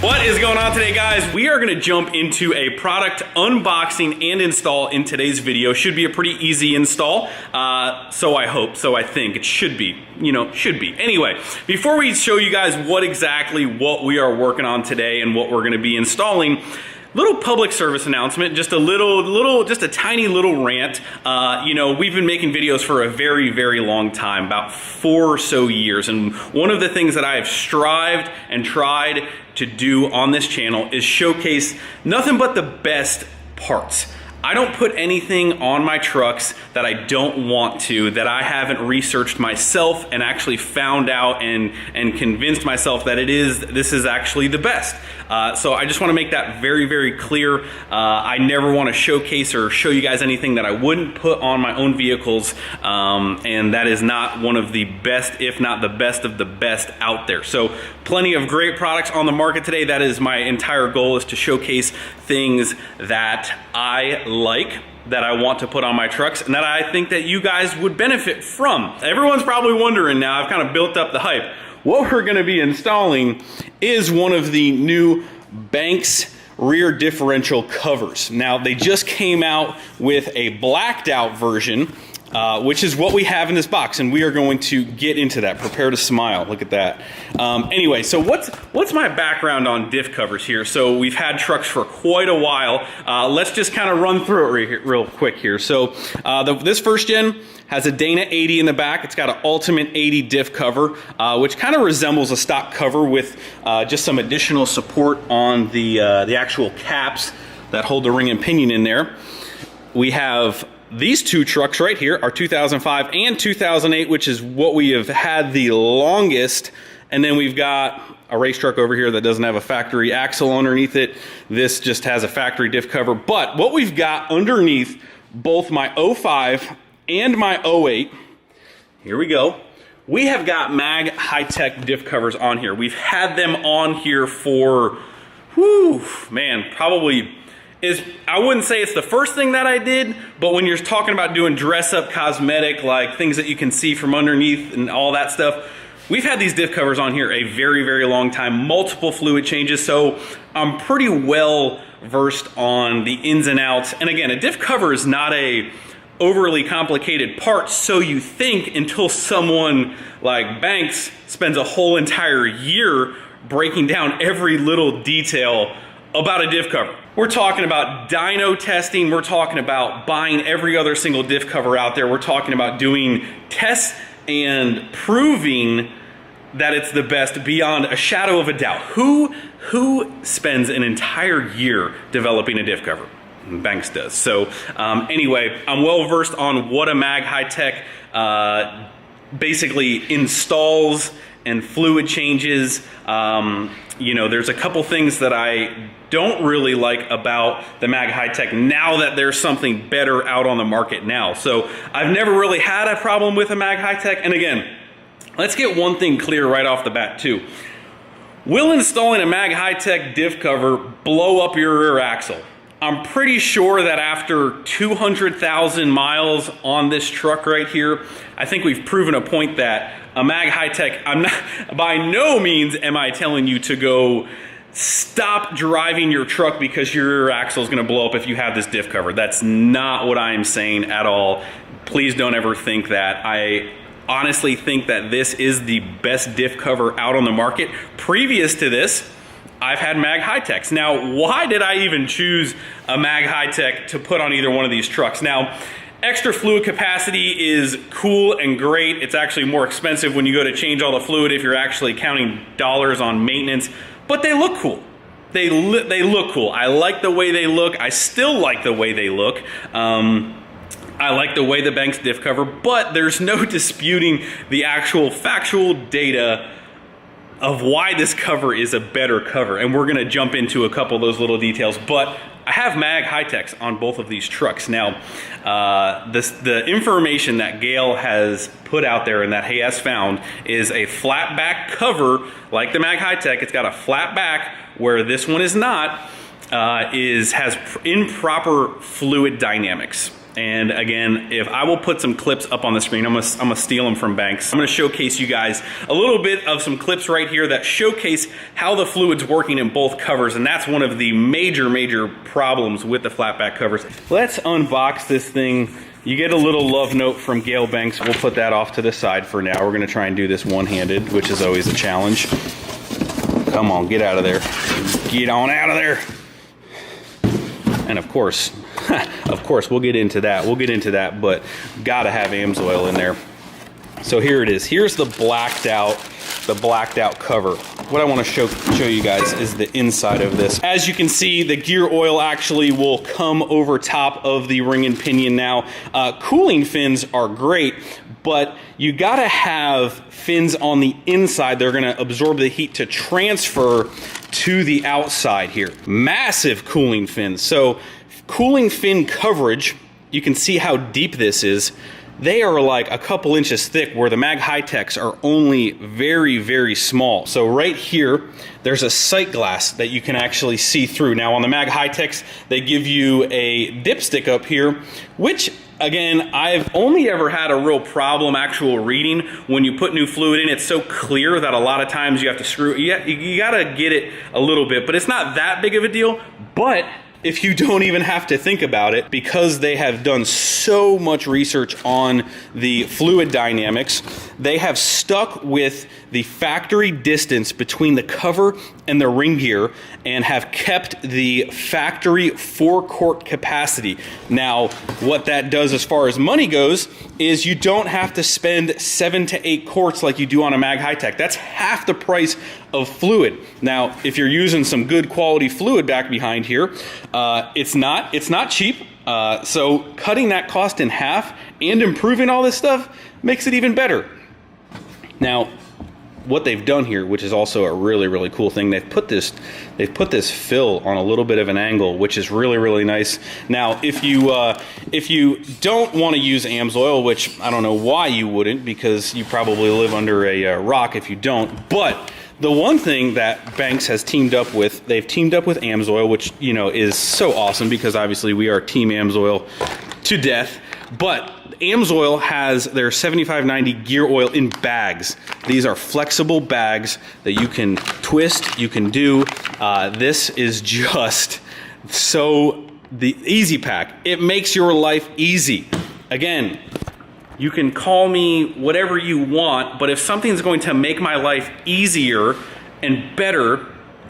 What is going on today, guys? We are gonna jump into a product unboxing and install in today's video. Should be a pretty easy install. So I hope, so I think. It should be, should be. Anyway, before we show you guys what we are working on today and what we're gonna be installing, little public service announcement, just a tiny little rant. We've been making videos for a very, very long time, about 4 or so years. And one of the things that I have strived and tried to do on this channel is showcase nothing but the best parts. I don't put anything on my trucks that I don't want to, that I haven't researched myself and actually found out and convinced myself that this is actually the best. So I just want to make that very, very clear. I never want to showcase or show you guys anything that I wouldn't put on my own vehicles, and that is not one of the best, if not the best of the best out there. So plenty of great products on the market today. That is my entire goal, is to showcase things that I like, that I want to put on my trucks, and that I think that you guys would benefit from. Everyone's probably wondering now, I've kind of built up the hype. What we're gonna be installing is one of the new Banks rear differential covers. Now, they just came out with a blacked out version, which is what we have in this box, and we are going to get into that. Prepare to smile, look at that. Anyway, so what's my background on diff covers here? So we've had trucks for quite a while. Let's just kind of run through it real quick here. So this first gen has a Dana 80 in the back. It's got an Ultimate 80 diff cover, which kind of resembles a stock cover with just some additional support on the actual caps that hold the ring and pinion in there. We have these two trucks right here, our 2005 and 2008, which is what we have had the longest. And then we've got a race truck over here that doesn't have a factory axle underneath it. This just has a factory diff cover. But what we've got underneath both my 05 and my 08, here we go, we have got Mag high-tech diff covers on here. We've had them on here for, probably, I wouldn't say it's the first thing that I did, but when you're talking about doing dress-up cosmetic, like things that you can see from underneath and all that stuff, we've had these diff covers on here a very, very long time, multiple fluid changes, so I'm pretty well versed on the ins and outs. And again, a diff cover is not a overly complicated part, so you think, until someone like Banks spends a whole entire year breaking down every little detail about a diff cover. We're talking about dyno testing, we're talking about buying every other single diff cover out there, we're talking about doing tests and proving that it's the best beyond a shadow of a doubt. Who spends an entire year developing a diff cover? Banks does. So anyway, I'm well versed on what a Mag high-tech basically installs and fluid changes. There's a couple things that I don't really like about the Mag high-tech now that there's something better out on the market now. So I've never really had a problem with a Mag high-tech. And again, let's get one thing clear right off the bat too. Will installing a Mag high-tech diff cover blow up your rear axle? I'm pretty sure that after 200,000 miles on this truck right here, I think we've proven a point that a Mag high-tech, by no means am I telling you to go stop driving your truck because your rear axle is going to blow up if you have this diff cover. That's not what I am saying at all. Please don't ever think that. I honestly think that this is the best diff cover out on the market. Previous to this, I've had Mag high-techs. Now, why did I even choose a Mag high-tech to put on either one of these trucks? Now, extra fluid capacity is cool and great. It's actually more expensive when you go to change all the fluid if you're actually counting dollars on maintenance, but they look cool. They look cool. I like the way they look. I still like the way they look. I like the way the Banks diff cover, but there's no disputing the actual factual data of why this cover is a better cover, and we're gonna jump into a couple of those little details. But I have Mag high-techs on both of these trucks. Now, the information that Gale has put out there and that he has found is a flat back cover, like the Mag high-tech. It's got a flat back, where this one is not, has improper fluid dynamics. And again, if I will put some clips up on the screen, I'm gonna steal them from Banks. I'm gonna showcase you guys a little bit of some clips right here that showcase how the fluid's working in both covers, and that's one of the major problems with the flatback covers. Let's unbox this thing. You get a little love note from Gail Banks. We'll put that off to the side for now. We're gonna try and do this one-handed, which is always a challenge. Come on, get out of there. Get on out of there. And of course, we'll get into that, but gotta have AMSOIL in there. So here it is. Here's the blacked out cover. What I want to show you guys is the inside of this. As you can see, the gear oil actually will come over top of the ring and pinion now. Cooling fins are great, but you gotta have fins on the inside. They're gonna absorb the heat to transfer to the outside here. Massive cooling fins. So cooling fin coverage, you can see how deep this is. They are like a couple inches thick, where the Mag High-Techs are only very small. So right here, there's a sight glass that you can actually see through. Now on the Mag High-Techs, they give you a dipstick up here, which again, I've only ever had a real problem actual reading. When you put new fluid in, it's so clear that a lot of times you have to screw, you gotta get it a little bit, but it's not that big of a deal. But if you don't even have to think about it, because they have done so much research on the fluid dynamics, they have stuck with the factory distance between the cover and the ring gear and have kept the factory forecourt capacity. Now, what that does as far as money goes is you don't have to spend 7 to 8 quarts like you do on a Mag High-Tech. That's half the price of fluid. Now, if you're using some good quality fluid back behind here, it's not cheap. So cutting that cost in half and improving all this stuff makes it even better. Now, what they've done here, which is also a really cool thing, they've put this fill on a little bit of an angle, which is really nice. Now, if you don't want to use AMSOIL, which I don't know why you wouldn't, because you probably live under a rock if you don't, but the one thing that Banks has teamed up with, they've teamed up with AMSOIL, which, you know, is so awesome, because obviously we are Team AMSOIL to death. But AMSOIL has their 7590 gear oil in bags. These are flexible bags that you can twist, you can do. This is just so the easy pack. It makes your life easy. Again, you can call me whatever you want, but if something's going to make my life easier and better,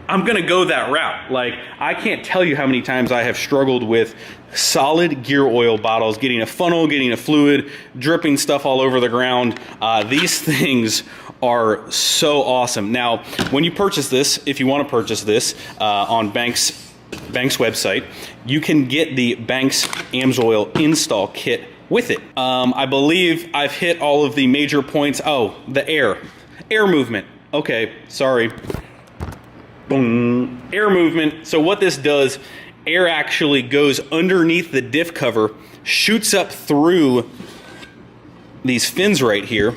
I'm gonna go that route. Like, I can't tell you how many times I have struggled with solid gear oil bottles, getting a funnel, getting a fluid, dripping stuff all over the ground. These things are so awesome. Now, when you purchase this, if you want to purchase this on Banks website, you can get the Banks AMSOIL install kit with it. I believe I've hit all of the major points. Oh, the air movement. Okay, sorry. Boom. Air movement. So what this does, air actually goes underneath the diff cover, shoots up through these fins right here,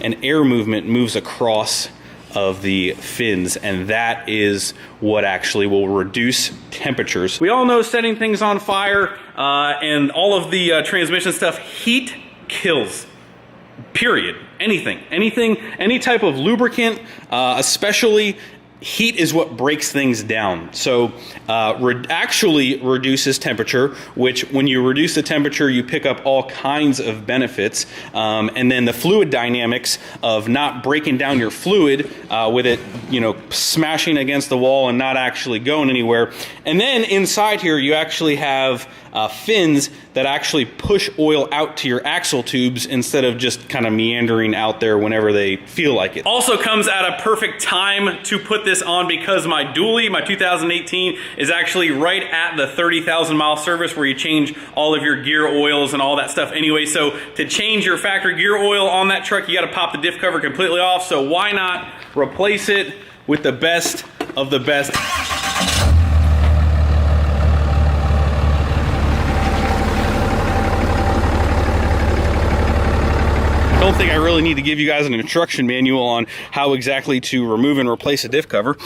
and air movement moves across of the fins, and that is what actually will reduce temperatures. We all know setting things on fire and all of the transmission stuff, heat kills. Period. Any type of lubricant, especially heat, is what breaks things down. So actually reduces temperature, which when you reduce the temperature, you pick up all kinds of benefits. And then the fluid dynamics of not breaking down your fluid with it, you know, smashing against the wall and not actually going anywhere. And then inside here, you actually have fins that actually push oil out to your axle tubes instead of just kind of meandering out there whenever they feel like it. Also comes at a perfect time to put this on, because my dually, my 2018, is actually right at the 30,000 mile service where you change all of your gear oils and all that stuff anyway. So to change your factory gear oil on that truck, you got to pop the diff cover completely off. So why not replace it with the best of the best? I don't think I really need to give you guys an instruction manual on how exactly to remove and replace a diff cover.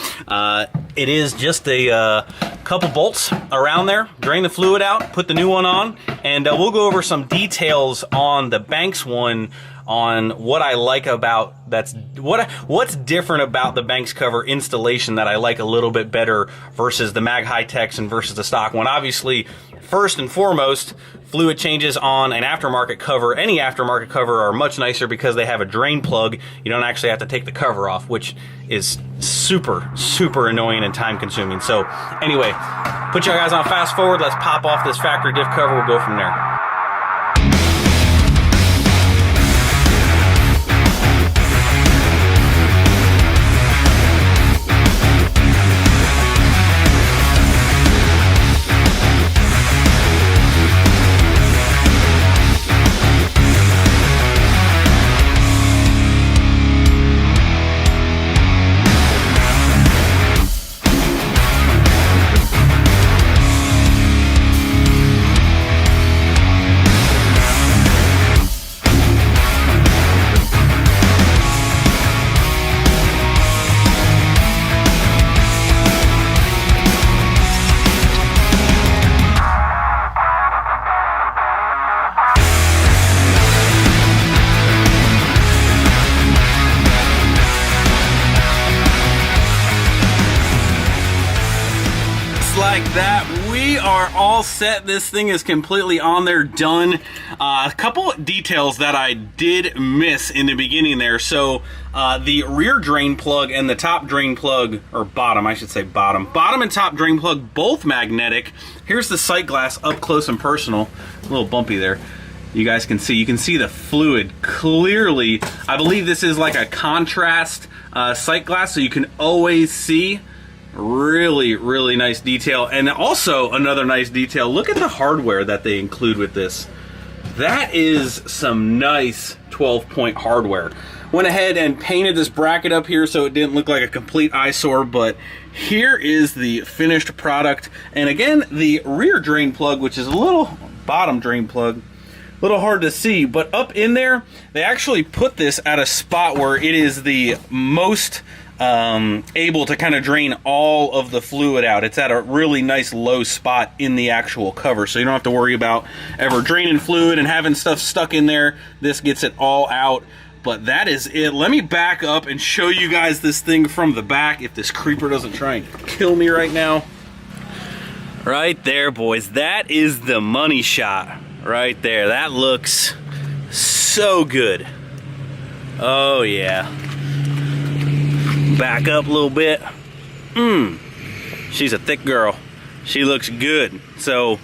It is just a couple bolts around there. Drain the fluid out, put the new one on, and we'll go over some details on the Banks one, on what I like about what's different about the Banks cover installation that I like a little bit better versus the Mag High-Techs and versus the stock one. Obviously, first and foremost, fluid changes on an aftermarket cover, any aftermarket cover, are much nicer because they have a drain plug. You don't actually have to take the cover off, which is super, super annoying and time consuming. So anyway, put you guys on fast forward. Let's pop off this factory diff cover. We'll go from there. Like that, we are all set. This thing is completely on there, done. A couple details that I did miss in the beginning there. So the rear drain plug and the top drain plug, or bottom, I should say bottom and top drain plug, both magnetic. Here's the sight glass up close and personal. A little bumpy there. You guys can see, the fluid clearly. I believe this is like a contrast sight glass, so you can always see. Really, really nice detail. And also another nice detail, look at the hardware that they include with this. That is some nice 12-point hardware. Went ahead and painted this bracket up here so it didn't look like a complete eyesore, but here is the finished product. And again, the rear drain plug, which is a little bottom drain plug, a little hard to see, but up in there, they actually put this at a spot where it is the most able to kind of drain all of the fluid out. It's at a really nice low spot in the actual cover, so you don't have to worry about ever draining fluid and having stuff stuck in there. This gets it all out. But that is it. Let me back up and show you guys this thing from the back if this creeper doesn't try and kill me right now. Right there, boys. That is the money shot right there. That looks so good. Oh yeah. Back up a little bit. She's a thick girl. She looks good. So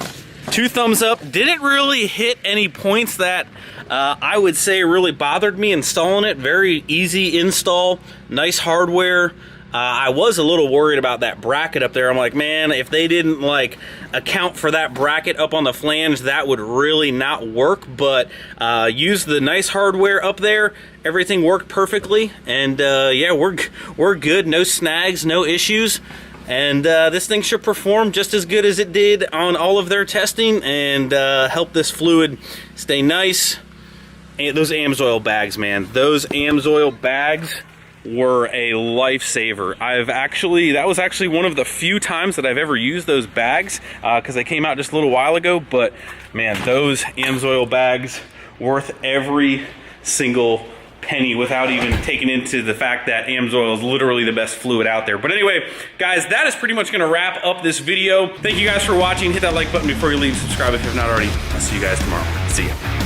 2 thumbs up. Didn't really hit any points that I would say really bothered me installing it. Very easy install, nice hardware. I was a little worried about that bracket up there. I'm like, man, if they didn't like account for that bracket up on the flange, that would really not work. But use the nice hardware up there. Everything worked perfectly, and yeah, we're good. No snags, no issues, and this thing should perform just as good as it did on all of their testing, and help this fluid stay nice. And those AMSOIL bags, man, those AMSOIL bags were a lifesaver. That was actually one of the few times that I've ever used those bags, because they came out just a little while ago. But man, those AMSOIL bags worth every single penny, without even taking into the fact that AMSOIL is literally the best fluid out there. But anyway, guys, that is pretty much going to wrap up this video. Thank you guys for watching. Hit that like button before you leave. Subscribe if you have not already. I'll see you guys tomorrow. See ya.